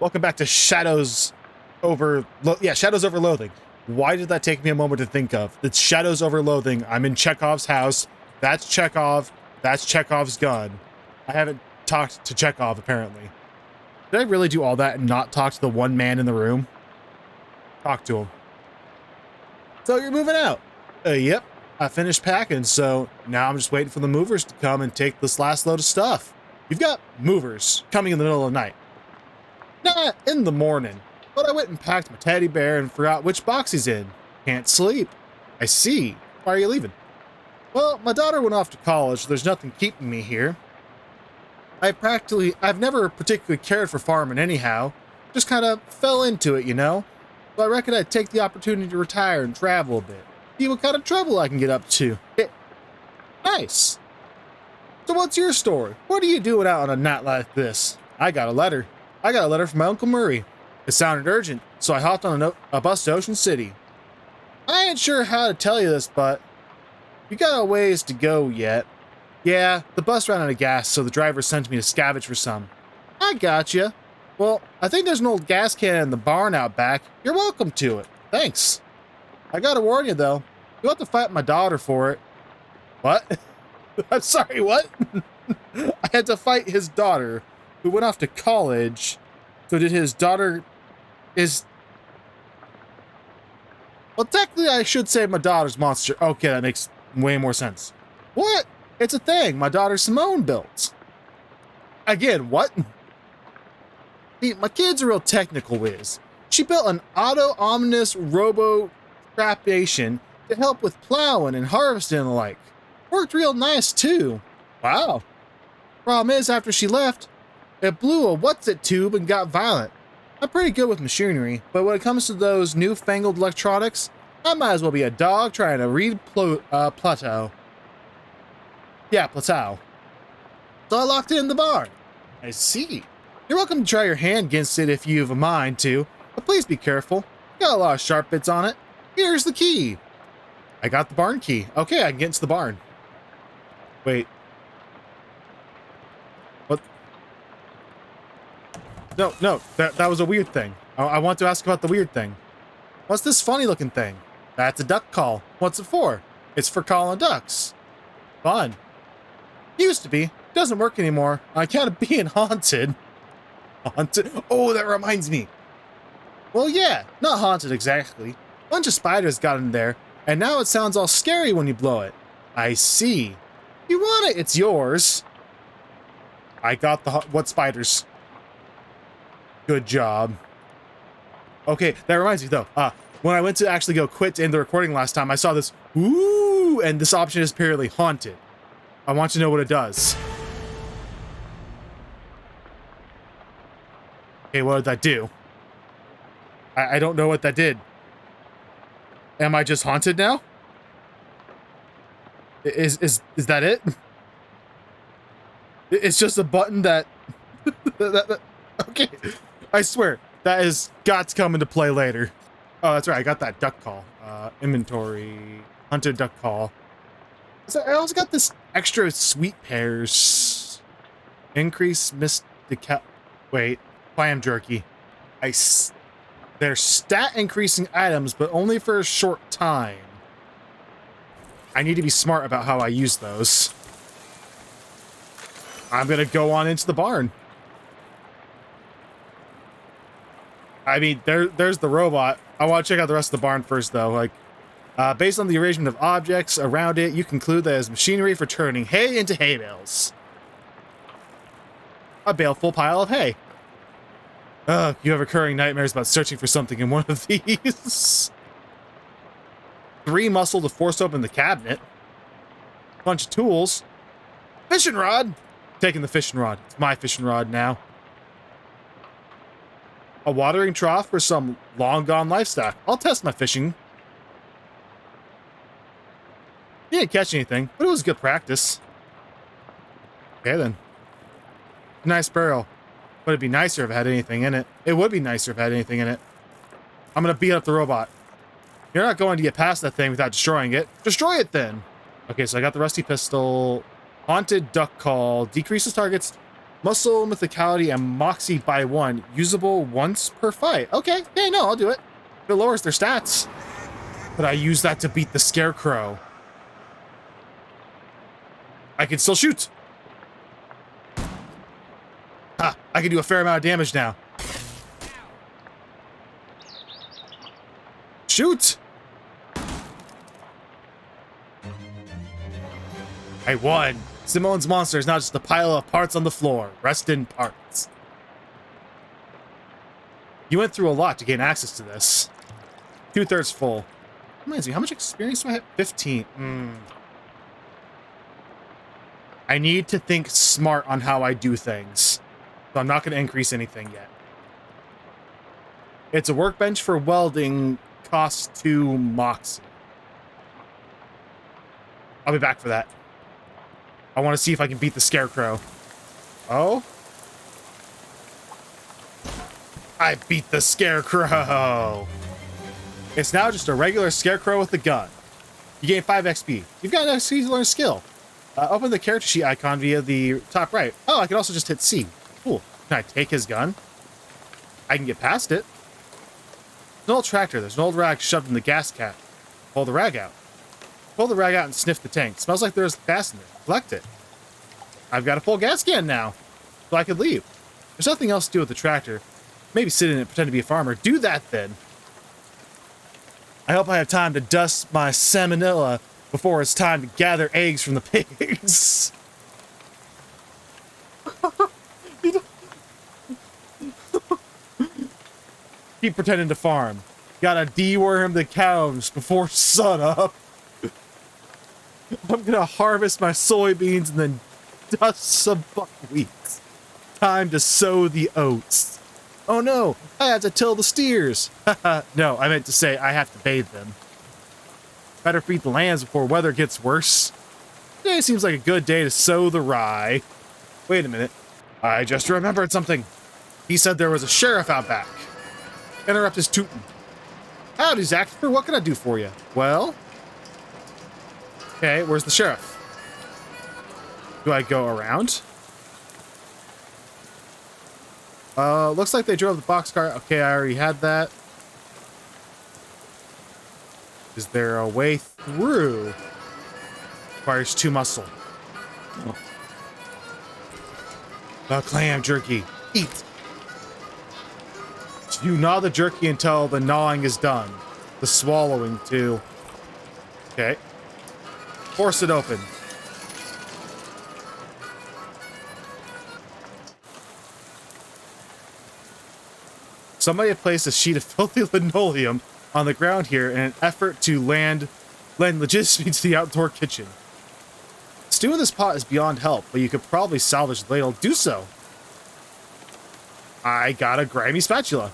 Welcome back to Shadows over Loathing. Why did that take me a moment to think of? It's Shadows over Loathing. I'm in Chekhov's house. That's Chekhov. That's Chekhov's gun. I haven't talked to Chekhov, apparently. Did I really do all that and not talk to the one man in the room? Talk to him. So you're moving out? Yep. I finished packing, so now I'm just waiting for the movers to come and take this last load of stuff. You've got movers coming in the middle of the night. Not in the morning, but I went and packed my teddy bear and forgot which box he's in. Can't sleep. I see. Why are you leaving? Well, my daughter went off to college, so there's nothing keeping me here. I've never particularly cared for farming anyhow. Just kind of fell into it, you know? So I reckon I'd take the opportunity to retire and travel a bit. See what kind of trouble I can get up to. Nice. So what's your story? What are you doing out on a night like this? I got a letter from my Uncle Murray. It sounded urgent, so I hopped on a bus to Ocean City. I ain't sure how to tell you this, but you got a ways to go yet. Yeah, the bus ran out of gas, so the driver sent me to scavenge for some. I gotcha. Well, I think there's an old gas can in the barn out back. You're welcome to it. Thanks. I gotta warn you, though. You'll have to fight my daughter for it. What? I'm sorry, what? I had to fight his daughter, who went off to college. So did his daughter Well, technically I should say my daughter's monster. Okay, that makes way more sense. What? It's a thing my daughter Simone built. Again, what? See, my kid's a real technical whiz. She built an auto-omnibus robo-trapation to help with plowing and harvesting and the like. Worked real nice, too. Wow. Problem is, after she left, it blew a what's-it tube and got violent. I'm pretty good with machinery, but when it comes to those newfangled electronics, I might as well be a dog trying to read Plateau. Yeah, Plateau. So I locked it in the barn. I see. You're welcome to try your hand against it if you've a mind to, but please be careful. Got a lot of sharp bits on it. Here's the key. I got the barn key. Okay, I can get into the barn. Wait. What? No, that was a weird thing. I want to ask about the weird thing. What's this funny looking thing? That's a duck call. What's it for? It's for calling ducks. Fun. Used to be. Doesn't work anymore. I can't being haunted. Haunted? Oh, that reminds me. Well, yeah, not haunted exactly. Bunch of spiders got in there, and now it sounds all scary when you blow it. I see. You want it, it's yours. I got the what spiders? Good job. Okay, that reminds me though. When I went to actually go quit in the recording last time, I saw this ooh, and this option is apparently haunted. I want to know what it does. Okay, what did that do? I don't know what that did. Am I just haunted now? Is that it? It's just a button that, okay. I swear, that has got to come into play later. Oh, that's right, I got that duck call. Inventory, hunted duck call. So I also got this extra sweet pears. Increase wait, clam jerky. They're stat increasing items, but only for a short time. I need to be smart about how I use those. I'm gonna go on into the barn. I mean, there's the robot. I want to check out the rest of the barn first, though. Like, based on the arrangement of objects around it, you conclude that it's machinery for turning hay into hay bales. A baleful pile of hay. You have recurring nightmares about searching for something in one of these. 3 muscle to force open the cabinet. Bunch of tools. Fishing rod. Taking the fishing rod. It's my fishing rod now. A watering trough for some long-gone livestock. I'll test my fishing. You didn't catch anything, but it was good practice. Okay, then. Nice barrel. But it'd be nicer if it had anything in it. It would be nicer if it had anything in it. I'm gonna beat up the robot. You're not going to get past that thing without destroying it. Destroy it, then! Okay, so I got the rusty pistol. Haunted duck call. Decreases targets Muscle, mythicality, and moxie by 1. Usable once per fight. Okay, yeah, no, I'll do it. If it lowers their stats. But I use that to beat the Scarecrow. I can still shoot. Ha! I can do a fair amount of damage now. Shoot! I won. Simone's monster is not just a pile of parts on the floor. Rest in parts. You went through a lot to gain access to this. 2/3 full. Reminds me, how much experience do I have? 15. I need to think smart on how I do things. So I'm not going to increase anything yet. It's a workbench for welding. Costs 2 moxie. I'll be back for that. I want to see if I can beat the Scarecrow. Oh? I beat the Scarecrow! It's now just a regular Scarecrow with a gun. You gain 5 XP. You've got an XP to learn a skill. Open the character sheet icon via the top right. Oh, I can also just hit C. Cool. Can I take his gun? I can get past it. There's an old tractor. There's an old rag shoved in the gas cap. Pull the rag out. Pull the rag out and sniff the tank. It smells like there's gas in there. Collect it. I've got a full gas can now, so I could leave. There's nothing else to do with the tractor. Maybe sit in it and pretend to be a farmer. Do that then. I hope I have time to dust my salmonella before it's time to gather eggs from the pigs. Keep pretending to farm. Gotta deworm the cows before sunup. I'm gonna harvest my soybeans and then dust some buckwheat. Time to sow the oats. Oh no, I have to till the steers. No, I meant to say I have to bathe them. Better feed the lambs before weather gets worse. Today seems like a good day to sow the rye. Wait a minute. I just remembered something. He said there was a sheriff out back. Interrupt his tootin'. Howdy, Zachary. What can I do for you? Well? Okay, where's the sheriff? Do I go around? Looks like they drove the boxcar. Okay, I already had that. Is there a way through? Requires 2 muscle. Oh. The clam jerky. Eat. You gnaw the jerky until the gnawing is done. The swallowing, too. Okay. Force it open. Somebody had placed a sheet of filthy linoleum on the ground here in an effort to lend legitimacy to the outdoor kitchen. Stew in this pot is beyond help, but you could probably salvage the ladle. Do so. I got a grimy spatula.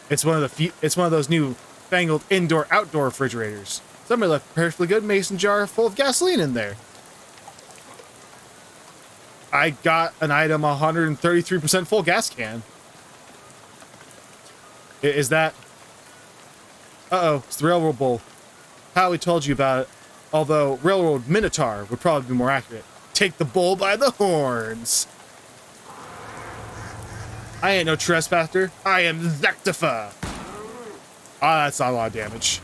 It's one of those new fangled indoor-outdoor refrigerators. Somebody left a perfectly good mason jar full of gasoline in there. I got an item 133% full gas can. Is that... Uh-oh, it's the Railroad Bull. Howie told you about it, although Railroad Minotaur would probably be more accurate. Take the bull by the horns. I ain't no trespasser. I am Zektifa. Ah, that's not a lot of damage.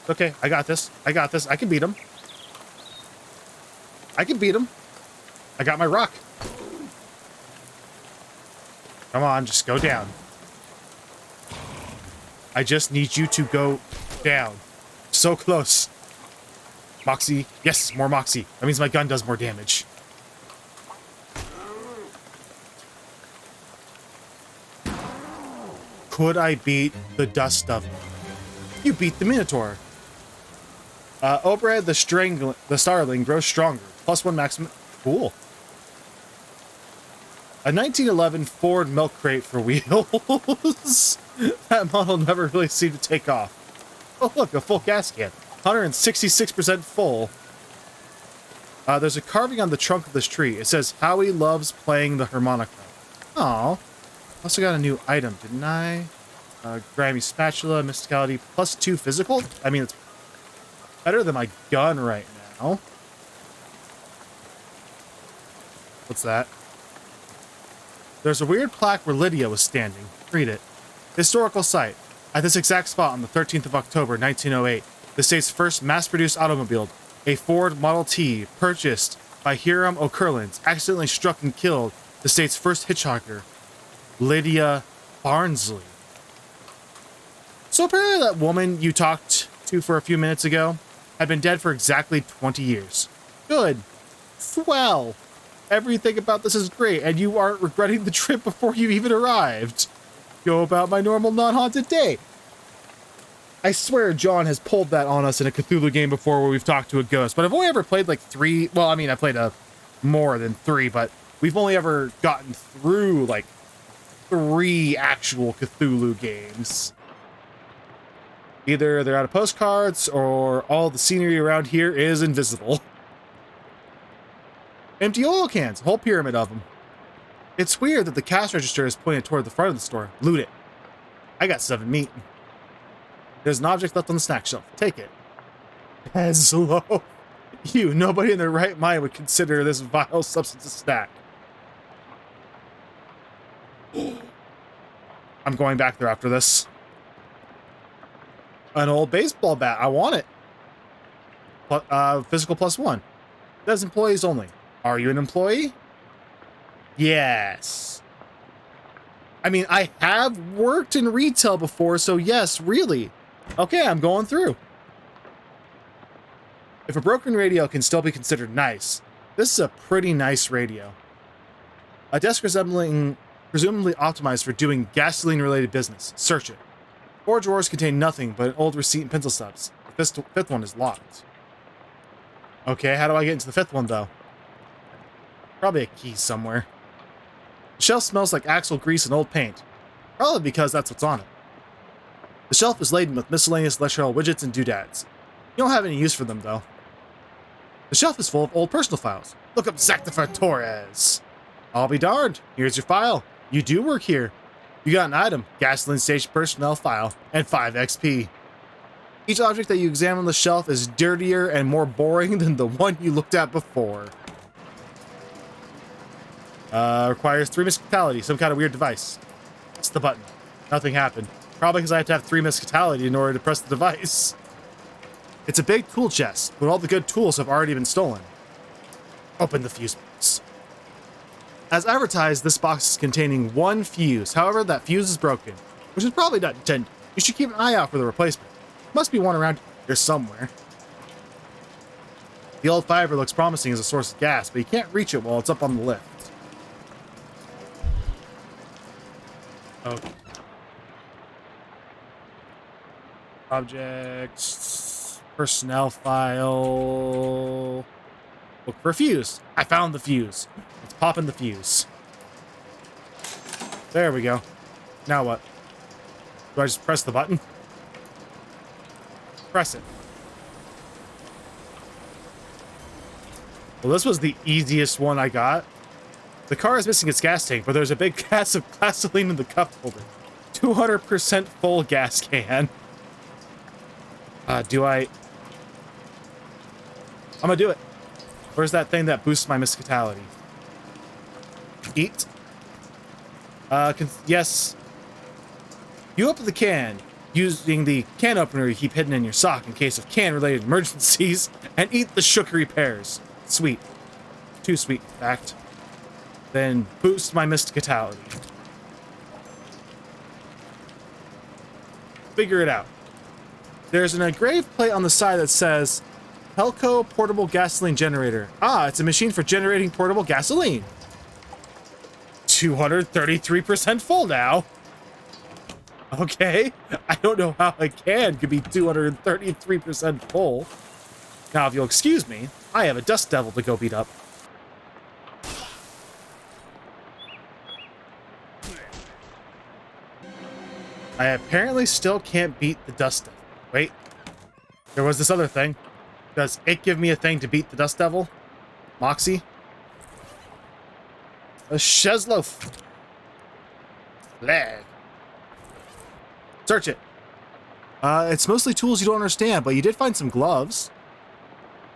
Okay, I got this. I got this. I can beat him. I can beat him. I got my rock. Come on, just go down. I just need you to go down. So close. Moxie. Yes, more Moxie. That means my gun does more damage. Could I beat the dust of him? You beat the Minotaur. Obred the Starling grows stronger. +1 maximum. Cool. A 1911 Ford milk crate for wheels. That model never really seemed to take off. Oh look, a full gas can. 166% full. There's a carving on the trunk of this tree. It says, Howie loves playing the harmonica. Aw. Also got a new item, didn't I? Grimy spatula, mysticality, +2 physical? I mean, it's better than my gun right now. What's that? There's a weird plaque where Lydia was standing. Read it. Historical site. At this exact spot on the 13th of October, 1908, the state's first mass-produced automobile, a Ford Model T, purchased by Hiram O'Curlins, accidentally struck and killed the state's first hitchhiker, Lydia Barnsley. So apparently that woman you talked to for a few minutes ago had been dead for exactly 20 years. Good. Swell. Everything about this is great, and you aren't regretting the trip before you even arrived. Go about my normal non-haunted day. I swear John has pulled that on us in a Cthulhu game before where we've talked to a ghost, but I've only ever played like 3. Well, I mean, I played more than 3, but we've only ever gotten through like 3 actual Cthulhu games. Either they're out of postcards or all the scenery around here is invisible. Empty oil cans, a whole pyramid of them. It's weird that the cash register is pointed toward the front of the store. Loot it. I got 7 meat. There's an object left on the snack shelf. Take it. Peslo. Nobody in their right mind would consider this vile substance a snack. I'm going back there after this. An old baseball bat. I want it. Physical +1. That's employees only. Are you an employee? Yes. I mean, I have worked in retail before, so yes, really. Okay, I'm going through. If a broken radio can still be considered nice, this is a pretty nice radio. A desk resembling, presumably optimized for doing gasoline-related business. Search it. 4 drawers contain nothing but an old receipt and pencil stubs. The fifth one is locked. Okay, how do I get into the 5th one, though? Probably a key somewhere. The shelf smells like axle grease and old paint. Probably because that's what's on it. The shelf is laden with miscellaneous electrical widgets and doodads. You don't have any use for them, though. The shelf is full of old personal files. Look up Zactifer Torres. I'll be darned. Here's your file. You do work here. You got an item, gasoline station personnel file, and 5 XP. Each object that you examine on the shelf is dirtier and more boring than the one you looked at before. Requires 3 miscitality, some kind of weird device. It's the button. Nothing happened. Probably because I have to have 3 miscitality in order to press the device. It's a big tool chest, but all the good tools have already been stolen. Open the fuse box. As advertised, this box is containing 1 fuse. However, that fuse is broken, which is probably not intended. You should keep an eye out for the replacement. Must be one around here somewhere. The old fiber looks promising as a source of gas, but you can't reach it while it's up on the lift. Okay. Objects, personnel file. Look for a fuse. I found the fuse. Let's pop in the fuse. There we go. Now what? Do I just press the button? Press it. Well, this was the easiest one I got. The car is missing its gas tank, but there's a big gas of gasoline in the cup holder. 200% full gas can. I'm gonna do it. Where's that thing that boosts my miscitality? Eat. Yes. You open the can using the can opener you keep hidden in your sock in case of can-related emergencies, and eat the sugary pears. Sweet. Too sweet, in fact. Then boost my miscitality. Figure it out. There's an engraved plate on the side that says, Helco Portable Gasoline Generator. Ah, it's a machine for generating portable gasoline. 233% full now. Okay. I don't know how a can could be 233% full. Now, if you'll excuse me, I have a dust devil to go beat up. I apparently still can't beat the dust devil. Wait. There was this other thing. Does it give me a thing to beat the dust devil? Moxie? A Shezloaf. Leg. Search it. It's mostly tools you don't understand, but you did find some gloves.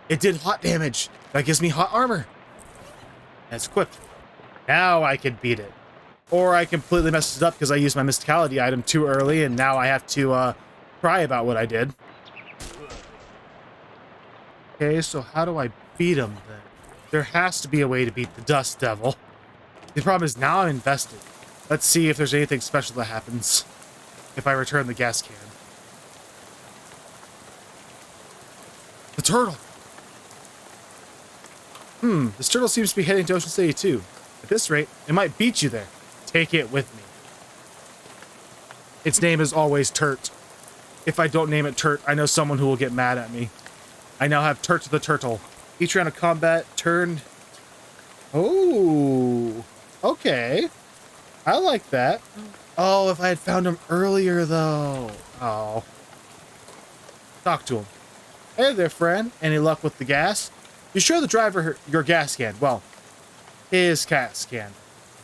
It did hot damage. That gives me hot armor. And it's equipped. Now I can beat it. Or I completely messed it up because I used my mysticality item too early, and now I have to cry about what I did. Okay, so how do I beat him then? There has to be a way to beat the Dust Devil. The problem is now I'm invested. Let's see if there's anything special that happens if I return the gas can. The turtle! This turtle seems to be heading to Ocean City too. At this rate, it might beat you there. Take it with me. Its name is always Turt. If I don't name it Turt, I know someone who will get mad at me. I now have Turt the Turtle. Each round of combat turned... Oh, okay. I like that. Oh, if I had found him earlier, though. Oh. Talk to him. Hey there, friend. Any luck with the gas? You show the driver your gas can. Well, his gas can.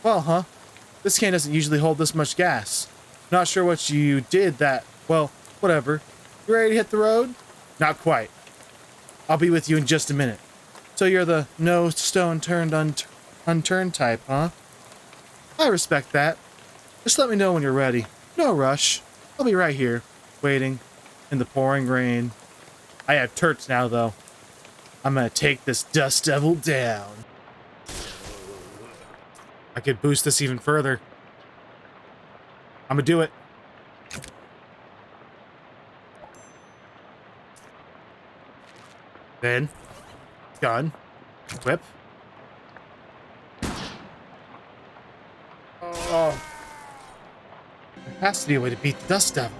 Well, huh? This can doesn't usually hold this much gas. Not sure what you did that... Well, whatever. You ready to hit the road? Not quite. I'll be with you in just a minute. So you're the no stone turned unturned type, huh? I respect that. Just let me know when you're ready. No rush. I'll be right here, waiting in the pouring rain. I have Turts now, though. I'm gonna take this Dust Devil down. I could boost this even further. I'm gonna do it. Then, gun, whip. Oh. There has to be a way to beat the Dust Devil.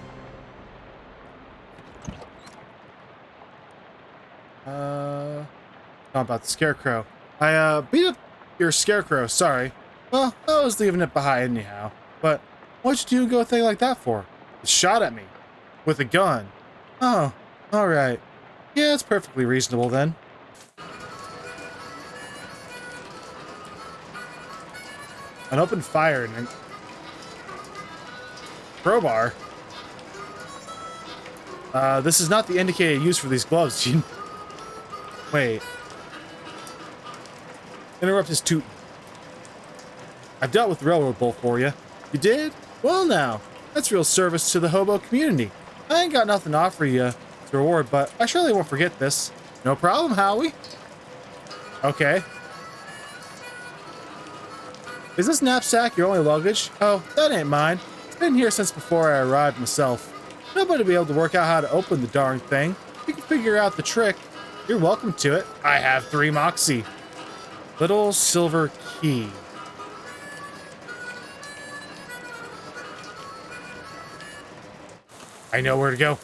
How about the Scarecrow? I beat up your Scarecrow, sorry. Well, I was leaving it behind anyhow. But what'd you do go a thing like that for? It shot at me. With a gun. Oh, alright. Yeah, it's perfectly reasonable then. An open fire and crowbar. This is not the indicated use for these gloves. Wait. Interrupt his toot. I've dealt with the railroad bull for you. You did? Well now, that's real service to the hobo community. I ain't got nothing to offer you as a reward, but I surely won't forget this. No problem, Howie. Okay. Is this knapsack your only luggage? Oh, that ain't mine. It's been here since before I arrived myself. Nobody will be able to work out how to open the darn thing. You can figure out the trick. You're welcome to it. I have 3 Moxie. Little silver key. I know where to go.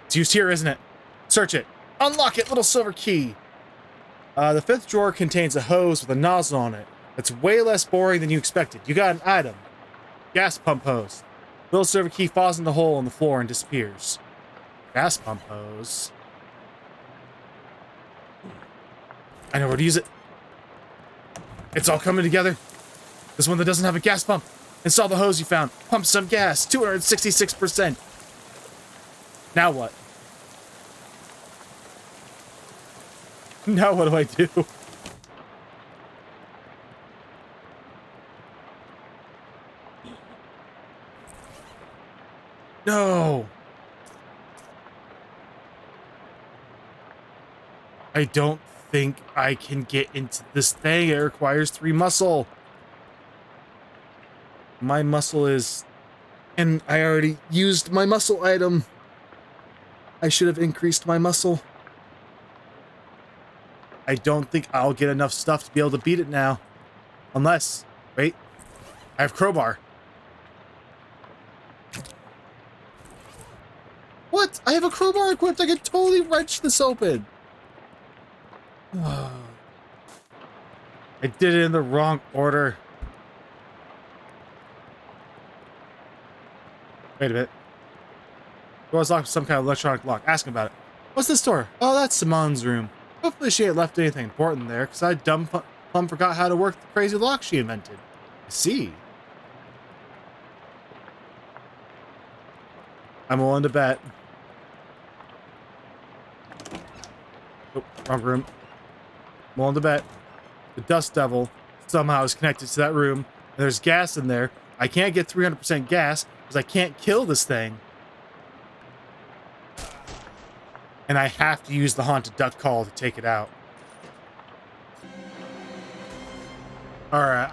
It's used here, isn't it? Search it. Unlock it, little silver key. The 5th drawer contains a hose with a nozzle on it. It's way less boring than you expected. You got an item. Gas pump hose. Little silver key falls in the hole in the floor and disappears. Gas pump hose. I know where to use it. It's all coming together. This one that doesn't have a gas pump. Install the hose you found. Pump some gas. 266%. Now what? Now what do I do? No. I don't think I can get into this thing. It requires 3 muscle. My muscle is... And I already used my muscle item. I should have increased my muscle. I don't think I'll get enough stuff to be able to beat it now. Unless... Wait. I have crowbar. What? I have a crowbar equipped. I can totally wrench this open. I did it in the wrong order. Wait a minute. It was locked with some kind of electronic lock. Ask him about it. What's this door? Oh, that's Simone's room. Hopefully she ain't left anything important there, because I dumb plumb forgot how to work the crazy lock she invented. I see. I'm willing to bet. Oh, wrong room. I'm willing to bet. The dust devil somehow is connected to that room, and there's gas in there. I can't get 300% gas because I can't kill this thing. And I have to use the haunted duck call to take it out. Alright,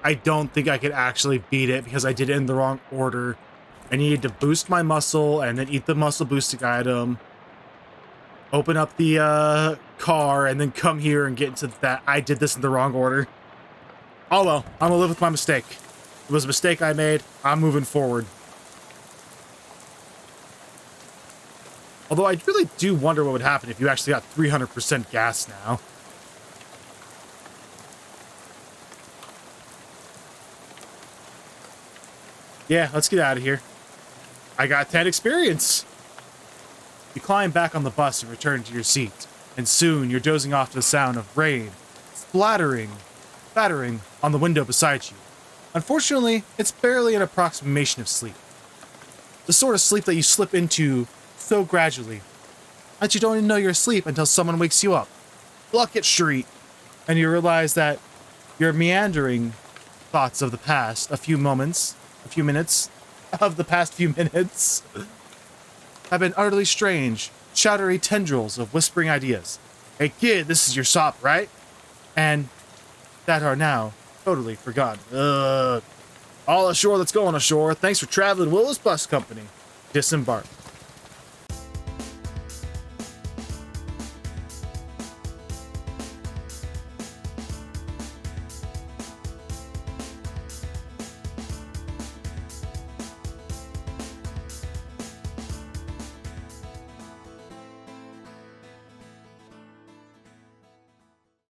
I don't think I could actually beat it because I did it in the wrong order. I needed to boost my muscle and then eat the muscle boosting item. Open up the car and then come here and get into that. I did this in the wrong order. Oh well, I'm gonna live with my mistake. It was a mistake I made. I'm moving forward. Although I really do wonder what would happen if you actually got 300% gas now. Yeah, let's get out of here. I got 10 experience. You climb back on the bus and return to your seat, and soon you're dozing off to the sound of rain splattering, battering on the window beside you. Unfortunately, it's barely an approximation of sleep. The sort of sleep that you slip into so gradually that you don't even know you're asleep until someone wakes you up. Bucket Street, and you realize that your meandering thoughts of the past, a few minutes of the past few minutes have been utterly strange, shoutery tendrils of whispering ideas. Hey kid, this is your stop, right? And that are now totally forgotten. All ashore, let's go on ashore. Thanks for traveling Willis Bus Company. Disembark.